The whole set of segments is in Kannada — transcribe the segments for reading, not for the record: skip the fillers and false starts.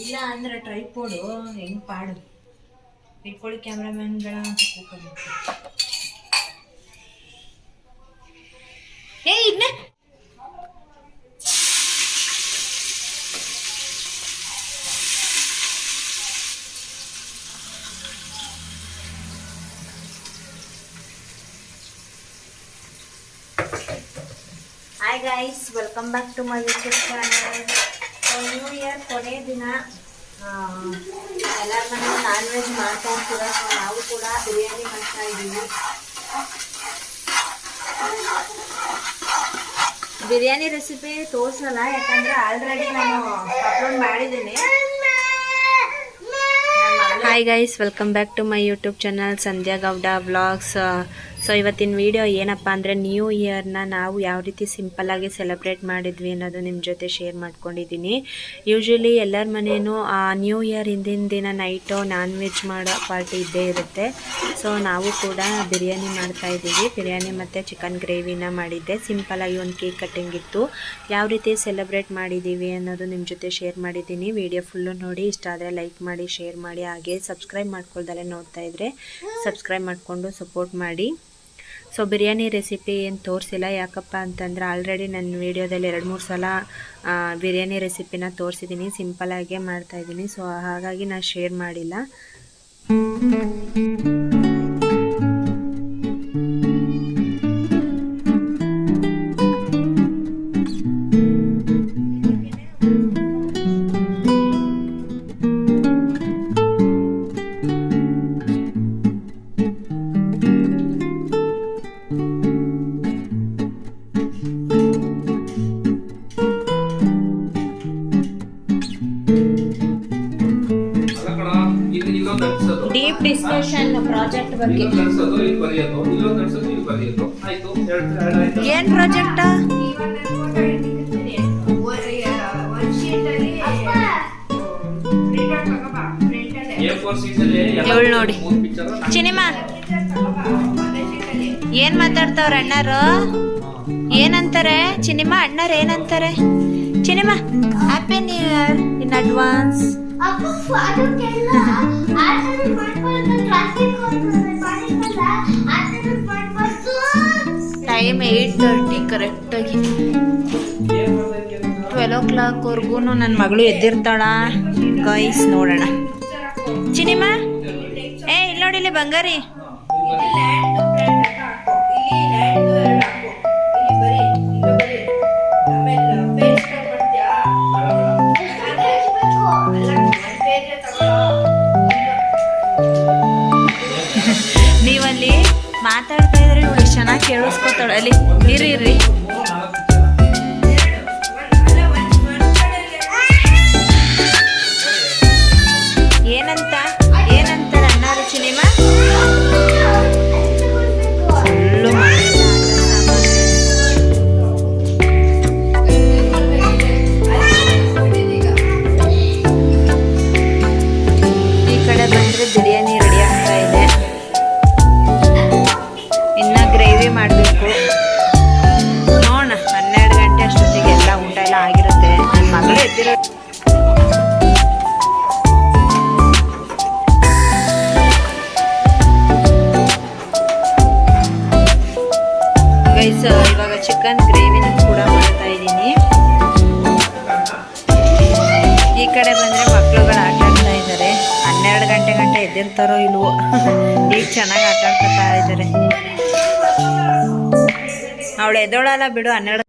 ಇಲ್ಲ ಅಂದ್ರೆ ಟ್ರೈಪೋಡು ಹೆಂಗ್ ಪಾಡು ಇಟ್ಕೊಳ್ಳಿ ಕ್ಯಾಮ್ರಾಮನ್ಗಳ ಕೂತ್ಕೋಬೇಕು. ಇನ್ನೇ hi guys, welcome back to my YouTube channel. New year ಕೊನೆ ದಿನ ಎಲ್ಲರ ಮನೆ ನಾನ್ ವೆಜ್ ಮಾಡ್ತಾ ಇರ್ತೀರ. ಸೊ ನಾವು ಕೂಡ ಬಿರಿಯಾನಿ ಮಾಡ್ತಾ ಇದ್ದೀವಿ. ಬಿರಿಯಾನಿ ರೆಸಿಪಿ ತೋರಿಸಲ್ಲ, ಯಾಕಂದ್ರೆ ಆಲ್ರೆಡಿ ನಾನು ಅಪ್ಲೋಡ್ ಮಾಡಿದ್ದೀನಿ. Hi guys, welcome back to my YouTube channel Sandhya Gowda vlogs. So ಇವತ್ತಿನ ವಿಡಿಯೋ ಏನಪ್ಪ ಅಂದರೆ ನ್ಯೂ ಇಯರ್ನ ನಾವು ಯಾವ ರೀತಿ ಸಿಂಪಲ್ಲಾಗಿ ಸೆಲೆಬ್ರೇಟ್ ಮಾಡಿದ್ವಿ ಅನ್ನೋದು ನಿಮ್ಮ ಜೊತೆ ಶೇರ್ ಮಾಡ್ಕೊಂಡಿದ್ದೀನಿ. ಯೂಶ್ವಲಿ ಎಲ್ಲರ ಮನೇನೂ ನ್ಯೂ ಇಯರ್ ಹಿಂದಿನ ದಿನ ನೈಟು ನಾನ್ ವೆಜ್ ಮಾಡೋ ಪಾರ್ಟಿ ಇದ್ದೇ ಇರುತ್ತೆ. ಸೊ ನಾವು ಕೂಡ ಬಿರಿಯಾನಿ ಮಾಡ್ತಾಯಿದ್ದೀವಿ. ಬಿರಿಯಾನಿ ಮತ್ತು ಚಿಕನ್ ಗ್ರೇವಿನ ಮಾಡಿದ್ದೆ. ಸಿಂಪಲ್ಲಾಗಿ ಒಂದು ಕೇಕ್ ಕಟ್ಟಿಂಗ್ ಇತ್ತು. ಯಾವ ರೀತಿ ಸೆಲೆಬ್ರೇಟ್ ಮಾಡಿದ್ದೀವಿ ಅನ್ನೋದು ನಿಮ್ಮ ಜೊತೆ ಶೇರ್ ಮಾಡಿದ್ದೀನಿ. ವಿಡಿಯೋ ಫುಲ್ಲು ನೋಡಿ, ಇಷ್ಟ ಆದರೆ ಲೈಕ್ ಮಾಡಿ, ಶೇರ್ ಮಾಡಿ, ಹಾಗೆ ಸಬ್ಸ್ಕ್ರೈಬ್ ಮಾಡ್ಕೊಳ್ದಲ್ಲೇ ನೋಡ್ತಾ ಇದ್ದರೆ ಸಬ್ಸ್ಕ್ರೈಬ್ ಮಾಡಿಕೊಂಡು ಸಪೋರ್ಟ್ ಮಾಡಿ. ಸೊ ಬಿರಿಯಾನಿ ರೆಸಿಪಿ ಏನು ತೋರಿಸಿಲ್ಲ, ಯಾಕಪ್ಪ ಅಂತಂದರೆ ಆಲ್ರೆಡಿ ನನ್ನ ವೀಡಿಯೋದಲ್ಲಿ 2-3 ಸಲ ಬಿರಿಯಾನಿ ರೆಸಿಪಿನ ತೋರಿಸಿದ್ದೀನಿ. ಸಿಂಪಲ್ಲಾಗೇ ಮಾಡ್ತಾಯಿದ್ದೀನಿ. ಸೊ ಹಾಗಾಗಿ ನಾನು ಶೇರ್ ಮಾಡಿಲ್ಲ. ಡೀಪ್ ಡಿಸ್ಕಷನ್ ಪ್ರಾಜೆಕ್ಟ್ ಬಗ್ಗೆ. ಏನ್ ಪ್ರಾಜೆಕ್ಟ್? ಇವಳು ನೋಡಿ ಚಿನಿಮಾ ಏನ್ ಮಾತಾಡ್ತಾವ್ರ ಅಣ್ಣರು, ಏನಂತಾರೆ ಚಿನಿಮಾ ಅಣ್ಣರು ಏನಂತಾರೆ? ಚಿನಿಮಾ happy new year in advance. Time 8:30 ಕರೆಕ್ಟಾಗಿ. 12 o'clockವರೆಗೂ ನನ್ನ ಮಗಳು ಎದ್ದಿರ್ತಾಳ ಗೈಸ್. ನೋಡೋಣ ಚಿನಿಮಾ. ಇಲ್ಲಿ ನೋಡಿ, ಇಲ್ಲಿ ಬಂಗಾರಿ. ನೀವಲ್ಲಿ ಮಾತಾಡ್ತಾ ಇದ್ರೆ ಇವಳು ಎಷ್ಟು ಚೆನ್ನಾಗಿ ಕೇಳಿಸ್ಕೊತಾಳೆ. ಅಲ್ಲಿ ಇರ್ರಿ ಏನಂತಾರೆ ಅಣ್ಣಾರು ಚಿನಿಮಾ? ಫುಲ್ಲು ಈ ಕಡೆ ಬಂದರೆ ಬಿರಿಯಾನಿ ರೆಡಿ ಆಗ್ತಾ ಇದೆ. ಇನ್ನು ಗ್ರೇವಿ ಮಾಡಬೇಕು. ನೋಡೋಣ 12 ಗಂಟೆ ಅಷ್ಟೊತ್ತಿಗೆ ಎಲ್ಲ ಊಟ ಎಲ್ಲ ಆಗಿರುತ್ತೆ. ನನ್ನ ಮಗಳು ಎದ್ದಿರೋ ಗೈಸ್. ಇವಾಗ ಚಿಕನ್ ಗ್ರೇವಿನ ಕೂಡ ಮಾಡ್ತಾ ಇದ್ದೀನಿ. ಈ ಕಡೆ ಬಂದರೆ ಮಕ್ಳುಗಳು ಆಟ ಆಡ್ತಾ ಇದ್ದಾರೆ. 12 ಗಂಟೆ ಎದ್ದಿರ್ತಾರೋ ಇಲ್ವೋ, ಈಗ ಚೆನ್ನಾಗಿ ಆಟ ಆಡ್ತಾ ಇದ್ದಾರೆ. ಅವಳು ಎದ್ದೋಳಲ್ಲ ಬಿಡು. 12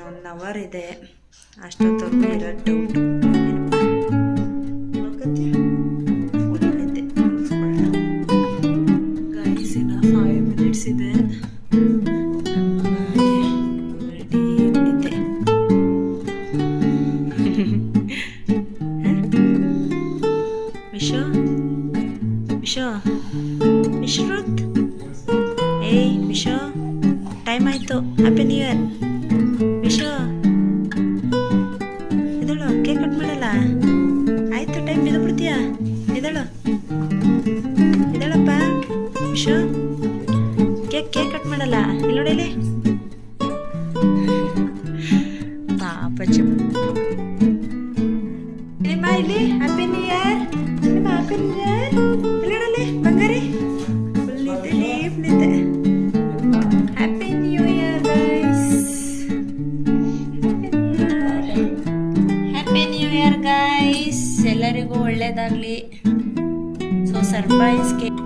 1 ಅವರ್ ಇದೆ, ಅಷ್ಟೊತ್ತವರೆಗೂ ಇರೋದು ಡೌಟು. ಗೈಸ್ ಇನ್ನು 5 ಮಿನಿಟ್ಸ್ ಇದೆ. ವಿಶ್ರುತ್, ಏಯ್ ವಿಶೋ, ಟೈಮ್ ಆಯ್ತು. ಹ್ಯಾಪಿ ನ್ಯೂ ಇಯರ್ ವಿಶೋ. ಇದಳು ಕೇಕ್ ಕಟ್ ಮಾಡಲ್ಲ. ಆಯ್ತು ಟೈಮ್, ಇದು ಬಿಡ್ತೀಯಾ? ಇದಳು ಇದಳಪ್ಪ ವಿಶೋ, ಕೇಕ್ ಕಟ್ ಮಾಡಲ್ಲ. ಇಲ್ಲಿ ನೋಡಿಲಿ ಪಾಪಚ್ಚ. ನಿಮ್ಮ ಇಲ್ಲಿ ಹ್ಯಾಪಿ ನ್ಯೂ ಇಯರ್, ನಿಮ್ಮ ಹ್ಯಾಪಿ ನ್ಯೂ ಇಯರ್. ಇಲ್ಲಿ ನೋಡಲಿ ಬಂಗಾರಿ, ಫುಲ್ ನಿದ್ದೆ. Happy new year guys, happy new year guys. ಎಲ್ಲರಿಗೂ ಒಳ್ಳೇದಾಗ್ಲಿ. So surprise cake.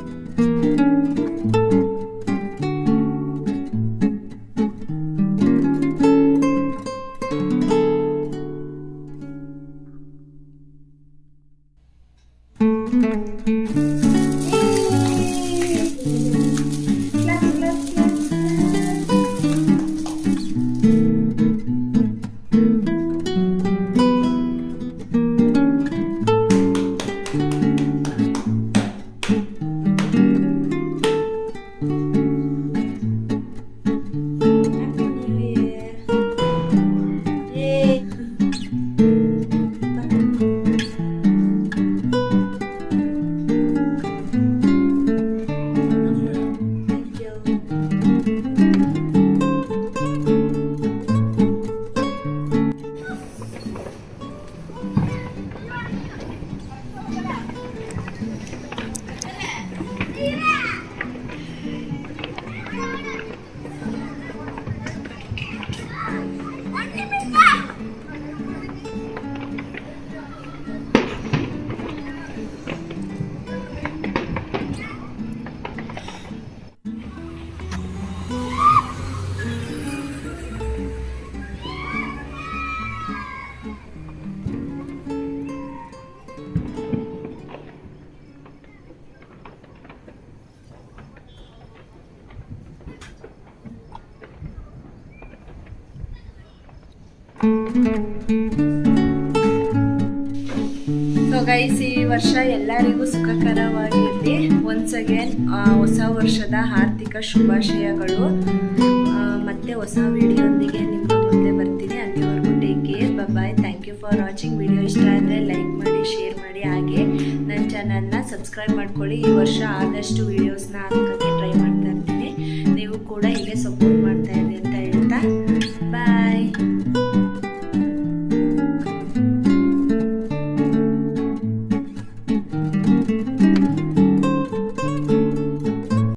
So guys, ಈ ವರ್ಷ ಎಲ್ಲರಿಗೂ ಸುಖಕರವಾಗಿರಲಿ. ಒನ್ಸ್ ಅಗೇನ್ ಹೊಸ ವರ್ಷದ ಆರ್ಥಿಕ ಶುಭಾಶಯಗಳು. ಮತ್ತೆ ಹೊಸ ವಿಡಿಯೋದೊಂದಿಗೆ ನಿಮ್ಮ ಮುಂದೆ ಬರ್ತೀನಿ. ಅಲ್ಲಿವರೆಗೂ take care, bye. Thank you for watching. Video ಇಷ್ಟ ಆದರೆ ಲೈಕ್ ಮಾಡಿ, ಶೇರ್ ಮಾಡಿ, ಹಾಗೆ ನನ್ನ ಚಾನಲ್ನ ಸಬ್ಸ್ಕ್ರೈಬ್ ಮಾಡ್ಕೊಳ್ಳಿ. ಈ ವರ್ಷ ಆದಷ್ಟು ವೀಡಿಯೋಸ್ನ ಹಾಕೋಕ್ಕೆ ಟ್ರೈ ಮಾಡ್ತಾ ಇರ್ತೀನಿ. ನೀವು ಕೂಡ ಹೀಗೆ ಸಪೋರ್ಟ್ ಮಾಡ್ತಾ ಇರಿ ಅಂತ ಹೇಳ್ತಾ